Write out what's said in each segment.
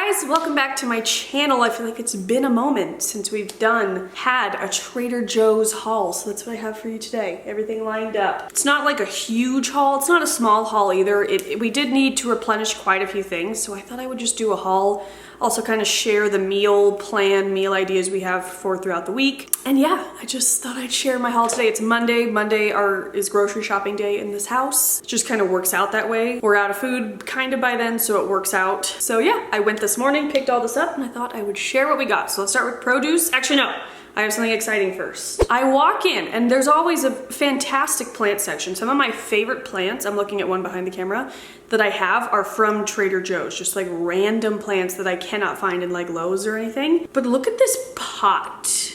guys, welcome back to my channel. I feel like it's been a moment since we've had a Trader Joe's haul, so that's what I have for you today. Everything lined up. It's not like a huge haul, it's not a small haul either. We did need to replenish quite a few things, so I thought I would just do a haul. Also kind of share the meal plan, meal ideas we have for throughout the week. And yeah, I just thought I'd share my haul today. It's Monday. Monday is grocery shopping day in this house. It just kind of works out that way. We're out of food kind of by then, so it works out. So yeah, I went this morning, picked all this up, and I thought I would share what we got. So let's start with produce. Actually, no. I have something exciting first. I walk in and there's always a fantastic plant section. Some of my favorite plants, I'm looking at one behind the camera, that I have are from Trader Joe's. Just like random plants that I cannot find in like Lowe's or anything. But look at this pot.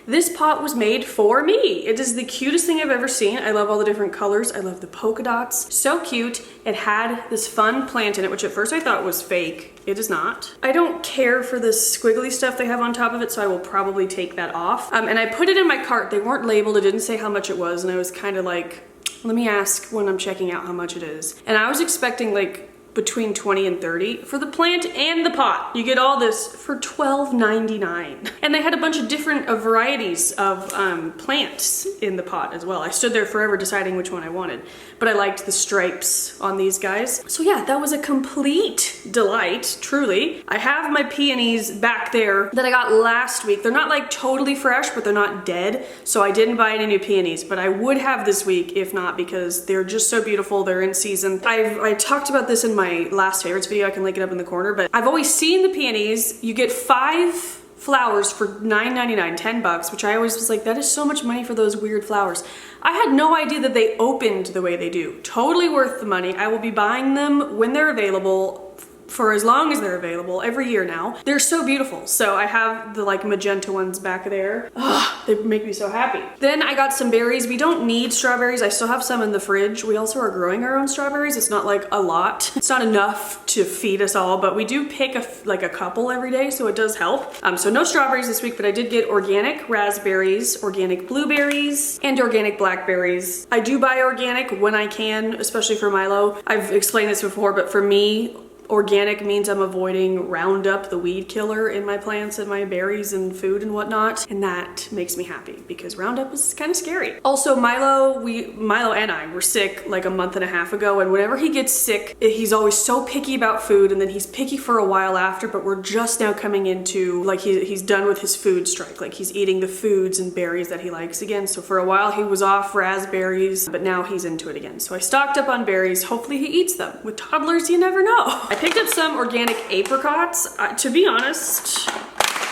This pot was made for me. It is the cutest thing I've ever seen. I love all the different colors. I love the polka dots. So cute. It had this fun plant in it, which at first I thought was fake. It is not. I don't care for the squiggly stuff they have on top of it, so I will probably take that off. And I put it in my cart. They weren't labeled. It didn't say how much it was, and I was kind of like, let me ask when I'm checking out how much it is. And I was expecting like between 20 and 30 for the plant and the pot. You get all this for $12.99. And they had a bunch of different varieties of plants in the pot as well. I stood there forever deciding which one I wanted, but I liked the stripes on these guys. So yeah, that was a complete delight, truly. I have my peonies back there that I got last week. They're not like totally fresh, but they're not dead. So I didn't buy any new peonies, but I would have this week if not, because they're just so beautiful. They're in season. I talked about this in my last favorites video. I can link it up in the corner, but I've always seen the peonies. You get 5 flowers for $9.99, 10 bucks, which I always was like, that is so much money for those weird flowers. I had no idea that they opened the way they do. Totally worth the money. I will be buying them when they're available, for as long as they're available, every year now. They're so beautiful. So I have the like magenta ones back there. Oh, they make me so happy. Then I got some berries. We don't need strawberries. I still have some in the fridge. We also are growing our own strawberries. It's not like a lot. It's not enough to feed us all, but we do pick a couple every day, so it does help. So no strawberries this week, but I did get organic raspberries, organic blueberries, and organic blackberries. I do buy organic when I can, especially for Milo. I've explained this before, but for me, organic means I'm avoiding Roundup, the weed killer, in my plants and my berries and food and whatnot. And that makes me happy because Roundup is kind of scary. Also, Milo and I were sick like a month and a half ago, and whenever he gets sick, he's always so picky about food, and then he's picky for a while after, but we're just now coming into like he's done with his food strike. Like he's eating the foods and berries that he likes again. So for a while he was off raspberries, but now he's into it again. So I stocked up on berries. Hopefully he eats them. With toddlers, you never know. I picked up some organic apricots. To be honest,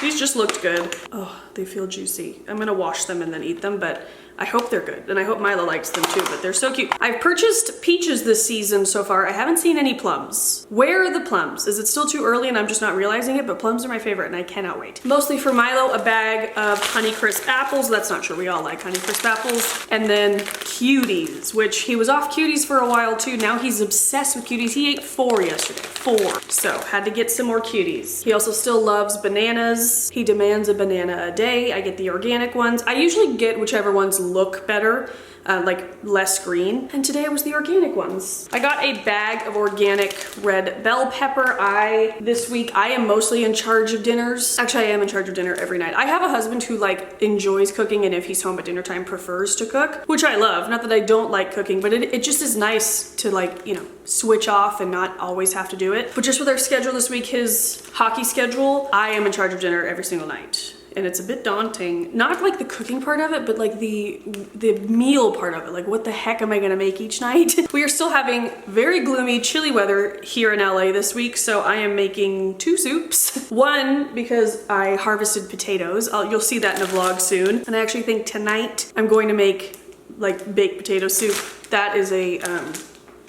these just looked good. Oh, they feel juicy. I'm gonna wash them and then eat them, but I hope they're good. And I hope Milo likes them too, but they're so cute. I've purchased peaches this season so far. I haven't seen any plums. Where are the plums? Is it still too early and I'm just not realizing it? But plums are my favorite and I cannot wait. Mostly for Milo, a bag of Honeycrisp apples. That's not true, we all like Honeycrisp apples. And then cuties, which he was off cuties for a while too. Now he's obsessed with cuties. He ate 4 yesterday, 4. So had to get some more cuties. He also still loves bananas. He demands a banana a day. I get the organic ones. I usually get whichever ones look better, like less green. And today it was the organic ones. I got a bag of organic red bell pepper. This week I am mostly in charge of dinners. Actually, I am in charge of dinner every night. I have a husband who like enjoys cooking, and if he's home at dinner time prefers to cook, which I love. Not that I don't like cooking, but it just is nice to like, you know, switch off and not always have to do it. But just with our schedule this week, his hockey schedule, I am in charge of dinner every single night. And it's a bit daunting. Not like the cooking part of it, but like the meal part of it. Like what the heck am I gonna make each night? We are still having very gloomy, chilly weather here in LA this week, so I am making 2 soups. One, because I harvested potatoes. You'll see that in a vlog soon. And I actually think tonight I'm going to make like baked potato soup. That is a,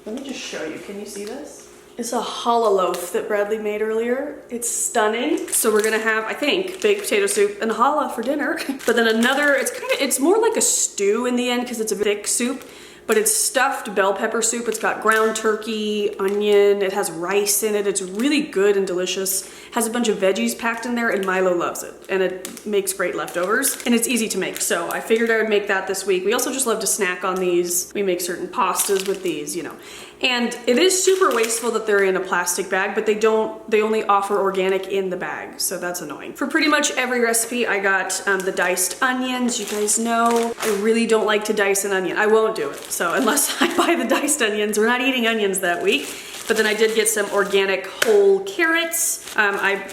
let me just show you, can you see this? It's a challah loaf that Bradley made earlier. It's stunning. So we're gonna have, I think, baked potato soup and challah for dinner. But then another, it's more like a stew in the end because it's a thick soup. but it's stuffed bell pepper soup. It's got ground turkey, onion, it has rice in it. It's really good and delicious. Has a bunch of veggies packed in there, and Milo loves it. And it makes great leftovers, and it's easy to make. So I figured I would make that this week. We also just love to snack on these. We make certain pastas with these, you know. And it is super wasteful that they're in a plastic bag, but they only offer organic in the bag, so that's annoying. For pretty much every recipe, I got the diced onions. You guys know I really don't like to dice an onion. I won't do it. So unless I buy the diced onions, we're not eating onions that week. But then I did get some organic whole carrots.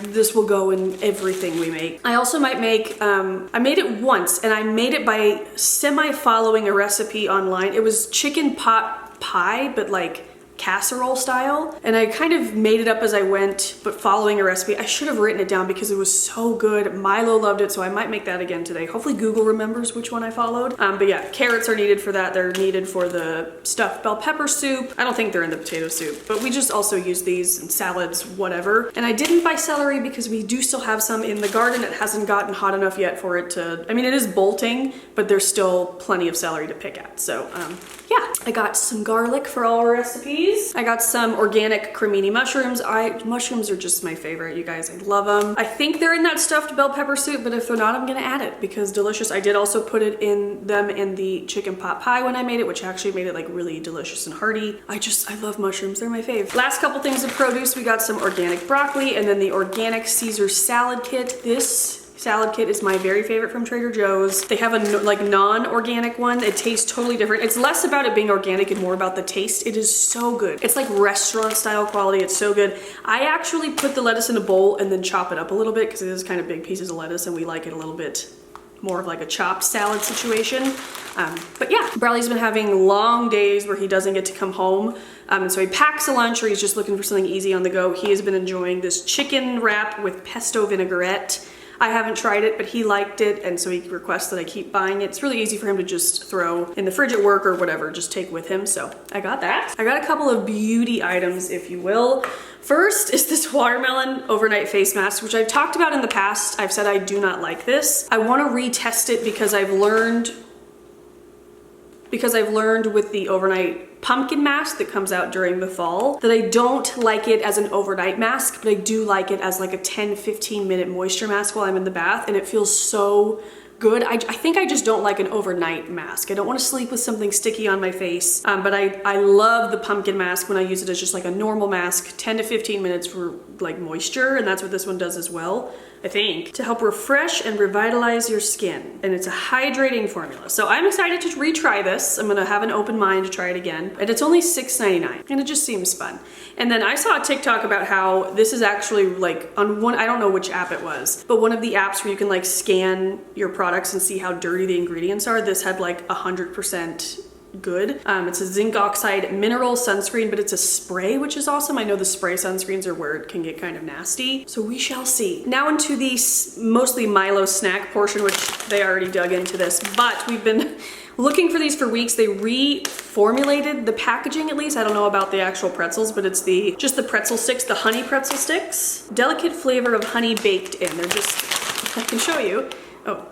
This will go in everything we make. I also might make, I made it once, and I made it by semi-following a recipe online. It was chicken pot pie, but like casserole style, and I kind of made it up as I went, but following a recipe. I should have written it down because it was so good. Milo loved it, so I might make that again today. Hopefully Google remembers which one I followed. But yeah, carrots are needed for that. They're needed for the stuffed bell pepper soup. I don't think they're in the potato soup, but we just also use these in salads, whatever. And I didn't buy celery because we do still have some in the garden. It hasn't gotten hot enough yet for it to, I mean, it is bolting, but there's still plenty of celery to pick at. So yeah, I got some garlic for all our recipes. I got some organic cremini mushrooms. Mushrooms are just my favorite, you guys. I love them. I think they're in that stuffed bell pepper soup, but if they're not, I'm gonna add it because delicious. I did also put them in the chicken pot pie when I made it, which actually made it like really delicious and hearty. I love mushrooms. They're my fave. Last couple things of produce, we got some organic broccoli and then the organic Caesar salad kit. This salad kit is my very favorite from Trader Joe's. They have a like non-organic one. It tastes totally different. It's less about it being organic and more about the taste. It is so good. It's like restaurant style quality. It's so good. I actually put the lettuce in a bowl and then chop it up a little bit because it is kind of big pieces of lettuce and we like it a little bit more of like a chopped salad situation. But yeah, Bradley's been having long days where he doesn't get to come home. And so he packs a lunch or he's just looking for something easy on the go. He has been enjoying this chicken wrap with pesto vinaigrette. I haven't tried it, but he liked it, and so he requests that I keep buying it. It's really easy for him to just throw in the fridge at work or whatever, just take with him, so I got that. I got a couple of beauty items, if you will. First is this watermelon overnight face mask, which I've talked about in the past. I've said I do not like this. I want to retest it because I've learned with the overnight pumpkin mask that comes out during the fall that I don't like it as an overnight mask, but I do like it as like a 10-15 minute moisture mask while I'm in the bath, and it feels so good. I think I just don't like an overnight mask. I don't want to sleep with something sticky on my face, but I love the pumpkin mask when I use it as just like a normal mask, 10 to 15 minutes for like moisture, and that's what this one does as well, I think, to help refresh and revitalize your skin. And it's a hydrating formula. So I'm excited to retry this. I'm gonna have an open mind to try it again. And it's only $6.99 and it just seems fun. And then I saw a TikTok about how this is actually like on one, I don't know which app it was, but one of the apps where you can like scan your products and see how dirty the ingredients are. This had like 100% good. It's a zinc oxide mineral sunscreen, but it's a spray, which is awesome. I know the spray sunscreens are where it can get kind of nasty, so we shall see. Now into the mostly Milo snack portion, which they already dug into this, but we've been looking for these for weeks. They reformulated the packaging, at least. I don't know about the actual pretzels, but it's just the pretzel sticks, the honey pretzel sticks. Delicate flavor of honey baked in. They're just, I can show you. Oh.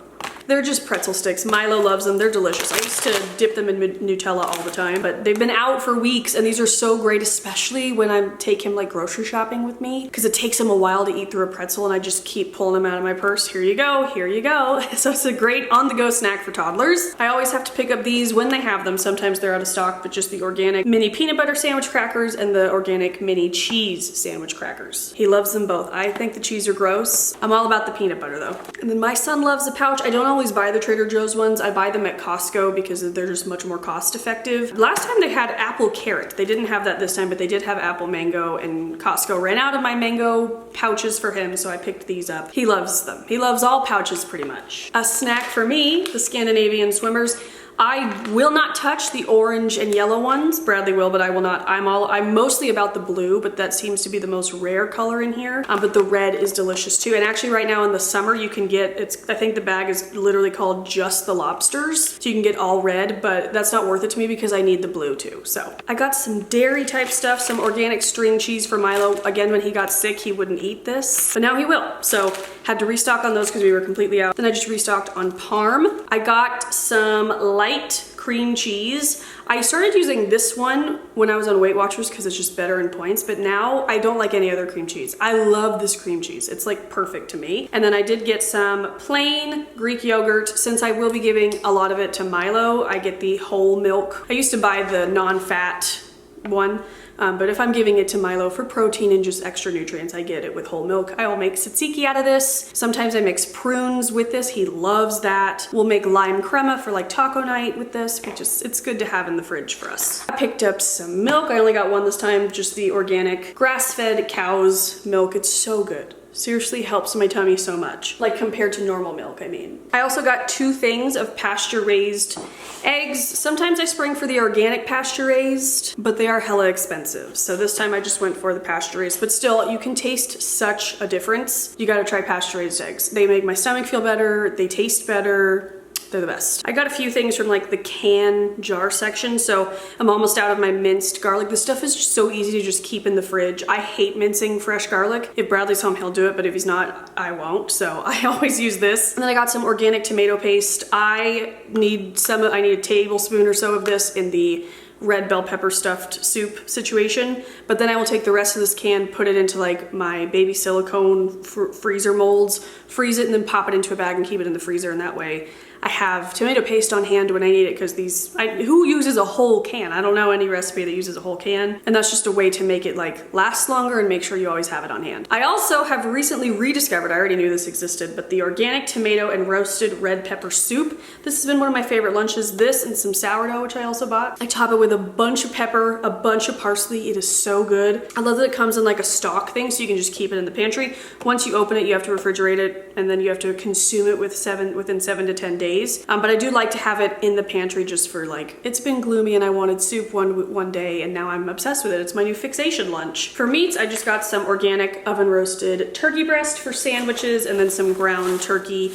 They're just pretzel sticks. Milo loves them. They're delicious. I used to dip them in Nutella all the time, but they've been out for weeks and these are so great, especially when I take him like grocery shopping with me, because it takes him a while to eat through a pretzel and I just keep pulling them out of my purse. Here you go, here you go. So it's a great on-the-go snack for toddlers. I always have to pick up these when they have them. Sometimes they're out of stock, but just the organic mini peanut butter sandwich crackers and the organic mini cheese sandwich crackers. He loves them both. I think the cheese are gross. I'm all about the peanut butter though. And then my son loves the pouch. I don't always buy the Trader Joe's ones. I buy them at Costco because they're just much more cost effective. Last time they had apple carrot. They didn't have that this time, but they did have apple mango, and Costco ran out of my mango pouches for him, so I picked these up. He loves them. He loves all pouches pretty much. A snack for me, the Scandinavian swimmers. I will not touch the orange and yellow ones. Bradley will, but I will not. I'm mostly about the blue, but that seems to be the most rare color in here. But the red is delicious too. And actually right now in the summer you can get, I think the bag is literally called Just the Lobsters. So you can get all red, but that's not worth it to me because I need the blue too. So I got some dairy type stuff, some organic string cheese for Milo. Again, when he got sick, he wouldn't eat this, but now he will. So had to restock on those because we were completely out. Then I just restocked on Parm. I got some light cream cheese. I started using this one when I was on Weight Watchers because it's just better in points, but now I don't like any other cream cheese. I love this cream cheese. It's like perfect to me. And then I did get some plain Greek yogurt. Since I will be giving a lot of it to Milo, I get the whole milk. I used to buy the non-fat one. But if I'm giving it to Milo for protein and just extra nutrients, I get it with whole milk. I will make tzatziki out of this. Sometimes I mix prunes with this. He loves that. We'll make lime crema for like taco night with this, which is, it's good to have in the fridge for us. I picked up some milk. I only got one this time, just the organic grass-fed cow's milk. It's so good. Seriously helps my tummy so much, like compared to normal milk, I mean. I also got 2 things of pasture-raised eggs. Sometimes I spring for the organic pasture-raised, but they are hella expensive. So this time I just went for the pasture-raised, but still, you can taste such a difference. You gotta try pasture-raised eggs. They make my stomach feel better, they taste better. They're the best. I got a few things from like the can jar section, so I'm almost out of my minced garlic. This stuff is just so easy to just keep in the fridge. I hate mincing fresh garlic. If Bradley's home, he'll do it, but if he's not, I won't. So I always use this. And then I got some organic tomato paste. I need a tablespoon or so of this in the red bell pepper stuffed soup situation, but then I will take the rest of this can, put it into like my baby silicone freezer molds, freeze it, and then pop it into a bag and keep it in the freezer, and that way I have tomato paste on hand when I need it, because who uses a whole can? I don't know any recipe that uses a whole can, and that's just a way to make it like last longer and make sure you always have it on hand. I also have recently rediscovered, I already knew this existed, but the organic tomato and roasted red pepper soup. This has been one of my favorite lunches. This and some sourdough, which I also bought. I top it with a bunch of pepper, a bunch of parsley. It is so good. I love that it comes in like a stock thing, so you can just keep it in the pantry. Once you open it, you have to refrigerate it, and then you have to consume it within 7 to 10 days. But I do like to have it in the pantry just for like, it's been gloomy and I wanted soup one day, and now I'm obsessed with it. It's my new fixation lunch. For meats, I just got some organic oven roasted turkey breast for sandwiches, and then some ground turkey.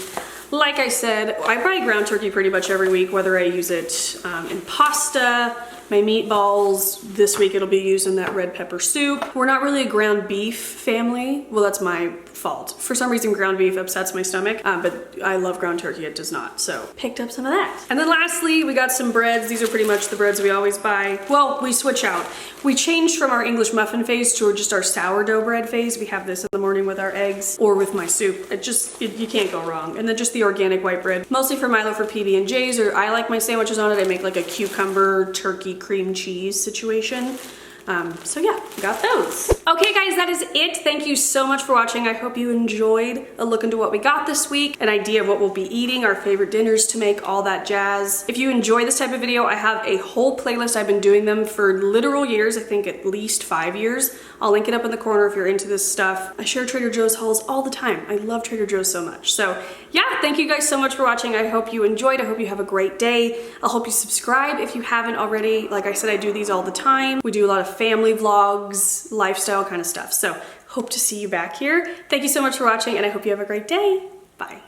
Like I said, I buy ground turkey pretty much every week, whether I use it in pasta, my meatballs. This week it'll be used in that red pepper soup. We're not really a ground beef family. Well, that's my fault. For some reason, ground beef upsets my stomach, but I love ground turkey, it does not. So picked up some of that. And then lastly, we got some breads. These are pretty much the breads we always buy. Well, we switch out. We changed from our English muffin phase to just our sourdough bread phase. We have this in the morning with our eggs or with my soup. You can't go wrong. And then just the organic white bread, mostly for Milo for PB&Js, or I like my sandwiches on it. I make like a cucumber turkey cream cheese situation. So yeah, got those. Okay guys, that is it. Thank you so much for watching. I hope you enjoyed a look into what we got this week, an idea of what we'll be eating, our favorite dinners to make, all that jazz. If you enjoy this type of video, I have a whole playlist. I've been doing them for literal years, I think at least 5 years. I'll link it up in the corner if you're into this stuff. I share Trader Joe's hauls all the time. I love Trader Joe's so much. So yeah, thank you guys so much for watching. I hope you enjoyed. I hope you have a great day. I hope you subscribe if you haven't already. Like I said, I do these all the time. We do a lot of family vlogs, lifestyle kind of stuff. So hope to see you back here. Thank you so much for watching, and I hope you have a great day. Bye.